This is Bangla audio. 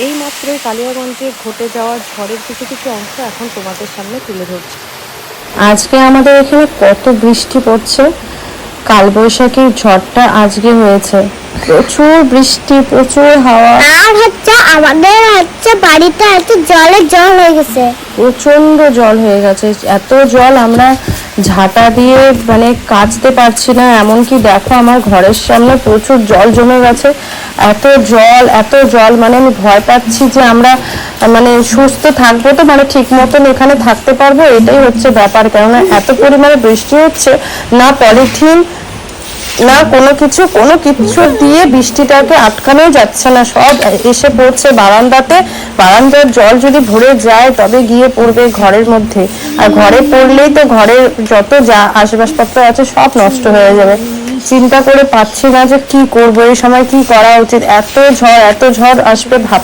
এই মাত্রই কালিয়াগঞ্জে ঘটে যাওয়া ঝড়ের কিছু কিছু অংশ এখন তোমাদের সামনে তুলে ধরছি। আজকে আমাদের এখানে কত বৃষ্টি পড়ছে। কালবৈশাখীর ঝড়টা আজকে হয়েছে, প্রচুর বৃষ্টি, প্রচুর হাওয়া, আর আমাদের বাড়িতে জল হয়ে গেছে, প্রচন্ড জল হয়ে গেছে। এত জল আমরা ঝাঁটা দিয়ে মানে কাচতে পারছি না। এমনকি দেখো আমার ঘরের সামনে প্রচুর জল জমে গেছে। এত জল মানে আমি ভয় পাচ্ছি যে আমরা মানে সুস্থ থাকবো তো, মানে ঠিক মতন এখানে থাকতে পারবো, এটাই হচ্ছে ব্যাপার। কেননা এত পরিমাণে বৃষ্টি হচ্ছে, না পলিথিন না কোনো কিছু দিয়ে বৃষ্টিটাকে আটকানো যাচ্ছে না। সব এসে পড়ছে বারান্দাতে। বারান্দার জল যদি ভরে যায় তবে গিয়ে পড়বে ঘরের মধ্যে, আর ঘরে পড়লেই তো ঘরের যত যা আসবাবপত্র আছে সব নষ্ট হয়ে যাবে। চিন্তা করে পাচ্ছি না যে কি করবো, এই সময় কি করা উচিত। এত ঝড় আসবে ভাব